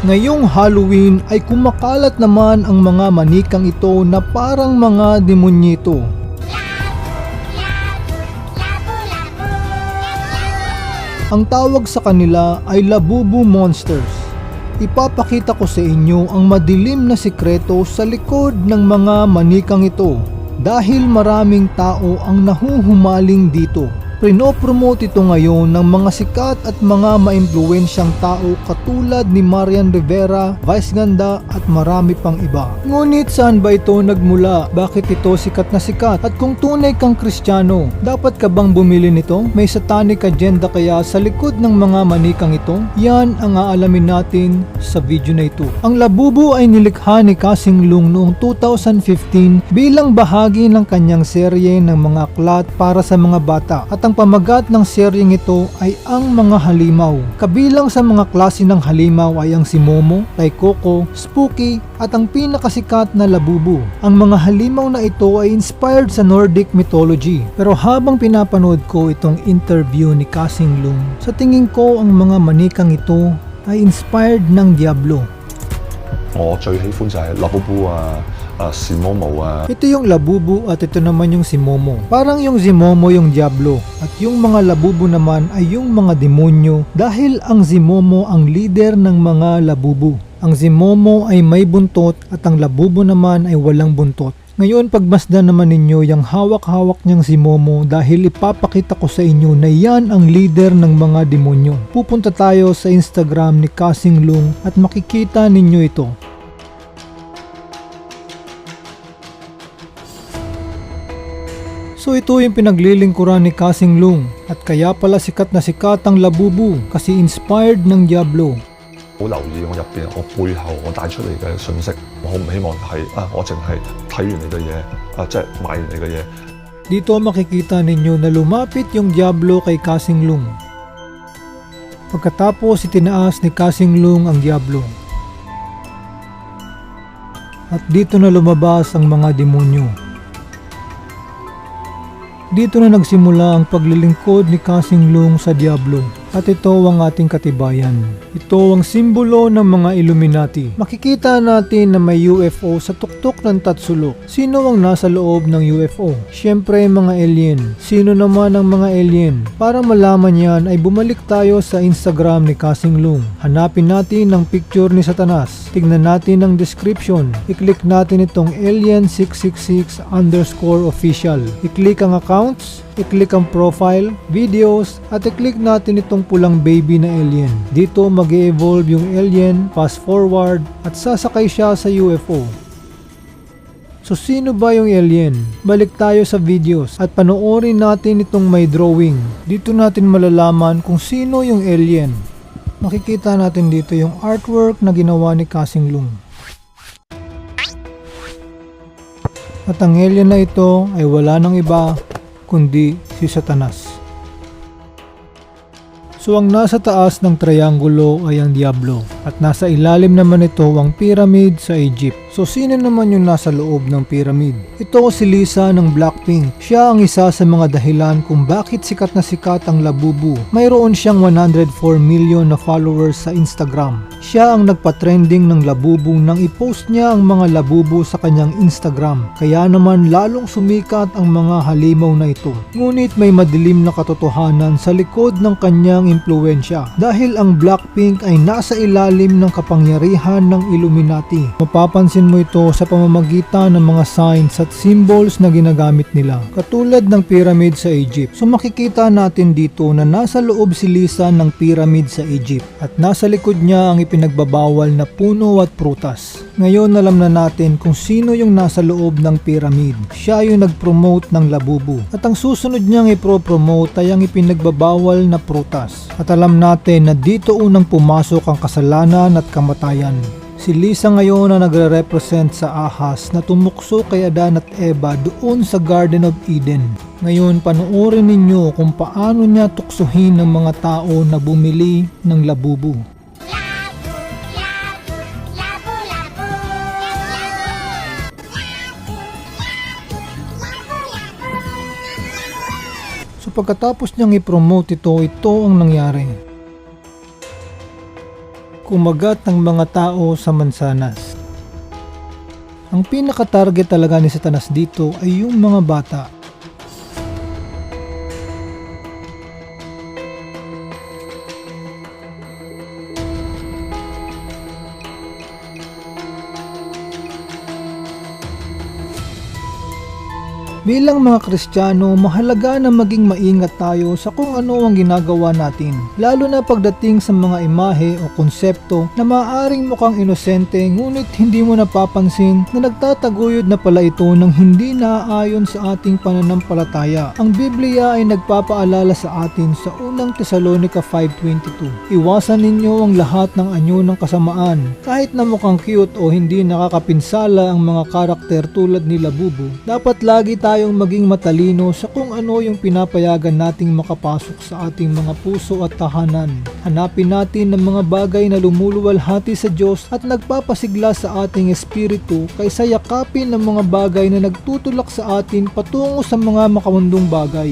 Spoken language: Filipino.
Ngayong Halloween ay kumakalat naman ang mga manikang ito na parang mga demonyito. Ang tawag sa kanila ay Labubu Monsters. Ipapakita ko sa inyo ang madilim na sikreto sa likod ng mga manikang ito dahil maraming tao ang nahuhumaling dito. Pinopromote ito ngayon ng mga sikat at mga maimpluwensyang tao katulad ni Marian Rivera, Vice Ganda at marami pang iba. Ngunit saan ba ito nagmula? Bakit ito sikat na sikat? At kung tunay kang Kristiyano, dapat ka bang bumili nito? May satanic agenda kaya sa likod ng mga manikang ito? Yan ang aalamin natin sa video na ito. Ang Labubu ay nilikha ni Kasing Lung noong 2015 bilang bahagi ng kanyang serye ng mga aklat para sa mga bata. At ang pamagat ng seryeng ito ay ang mga halimaw. Kabilang sa mga klase ng halimaw ay ang si Momo, Taikoko, Spooky at ang pinakasikat na Labubu. Ang mga halimaw na ito ay inspired sa Nordic mythology. Pero habang pinapanood ko itong interview ni Kasing Lung, sa tingin ko ang mga manikang ito ay inspired ng Diablo. 我最喜歡就係 Labubu si Momo Ito yung Labubu at ito naman yung si Momo. Parang yung si Momo yung Diablo at yung mga Labubu naman ay yung mga demonyo dahil ang si Momo ang leader ng mga Labubu. Ang si Momo ay may buntot at ang Labubu naman ay walang buntot. Ngayon pagmasdan naman ninyo yung hawak-hawak niyang si Momo dahil ipapakita ko sa inyo na yan ang leader ng mga demonyo. Pupunta tayo sa Instagram ni Kasing Lung at makikita ninyo ito. So ito yung pinaglilingkuran ni Kasing Lung at kaya pala sikat na sikat ang Labubu kasi inspired ng Diablo. 好留意我入邊我背後我帶出嚟嘅信息，我唔希望係我淨係睇完你嘅嘢即係買完你嘅嘢。 Dito makikita ninyo na lumapit yung Diablo kay Kasing Lung. Pagkatapos itinaas ni Kasing Lung ang Diablo. At dito na lumabas ang mga demonyo. Dito na nagsimula ang paglilingkod ni Kasing Lung sa Diablo. At ito ang ating katibayan. Ito ang simbolo ng mga Illuminati. Makikita natin na may UFO sa tuktok ng Tatsulok. Sino ang nasa loob ng UFO? Siyempre mga alien. Sino naman ang mga alien? Para malaman yan ay bumalik tayo sa Instagram ni Kasing Lung. Hanapin natin ang picture ni Satanas. Tignan natin ang description. I-click natin itong alien666_official. I-click ang accounts. I-click ang profile, videos, at i-click natin itong pulang baby na alien. Dito mag-evolve yung alien, fast forward, at sasakay siya sa UFO. So sino ba yung alien? Balik tayo sa videos at panoorin natin itong may drawing. Dito natin malalaman kung sino yung alien. Makikita natin dito yung artwork na ginawa ni Kasing Lung. At ang alien na ito ay wala nang iba kundi si Satanas. So ang nasa taas ng triangulo ay ang Diablo at nasa ilalim naman ito ang pyramid sa Egypt. So sino naman yung nasa loob ng pyramid? Ito si Lisa ng Blackpink. Siya ang isa sa mga dahilan kung bakit sikat na sikat ang Labubu. Mayroon siyang 104 million na followers sa Instagram. Siya ang nagpa-trending ng Labubu nang i-post niya ang mga Labubu sa kanyang Instagram. Kaya naman lalong sumikat ang mga halimaw na ito. Ngunit may madilim na katotohanan sa likod ng kanyang impluwensya. Dahil ang Blackpink ay nasa ilalim ng kapangyarihan ng Illuminati. Mapapansin mo ito sa pamamagitan ng mga signs at symbols na ginagamit nila. Katulad ng pyramid sa Egypt. So makikita natin dito na nasa loob si Lisa ng pyramid sa Egypt. At nasa likod niya ang ipinagbabawal na puno at prutas. Ngayon alam na natin kung sino yung nasa loob ng pyramid. Siya yung nag-promote ng Labubu. At ang susunod niyang ipro-promote ay ang ipinagbabawal na prutas. At alam natin na dito unang pumasok ang kasalanan at kamatayan. Si Lisa ngayon na nagre-represent sa ahas na tumukso kay Adan at Eva doon sa Garden of Eden. Ngayon panoorin ninyo kung paano niya tuksuhin ng mga tao na bumili ng Labubu. So pagkatapos niyang i-promote ito ang nangyari. kumagat ng mga tao sa mansanas. Ang pinaka-target talaga ni Satanas dito ay yung mga bata. Bilang mga Kristiyano, mahalaga na maging maingat tayo sa kung ano ang ginagawa natin, lalo na pagdating sa mga imahe o konsepto na maaaring mukhang inosente ngunit hindi mo napapansin na nagtataguyod na pala ito ng hindi naaayon sa ating pananampalataya. Ang Biblia ay nagpapaalala sa atin sa unang Tesalonica 5:22. Iwasan ninyo ang lahat ng anyo ng kasamaan, kahit na mukhang cute o hindi nakakapinsala ang mga karakter tulad ni Labubu. Dapat lagi tayong maging matalino sa kung ano yung pinapayagan nating makapasok sa ating mga puso at tahanan. Hanapin natin ang mga bagay na lumuluwalhati sa Diyos at nagpapasigla sa ating espiritu kaysa yakapin ang mga bagay na nagtutulak sa atin patungo sa mga makawandong bagay.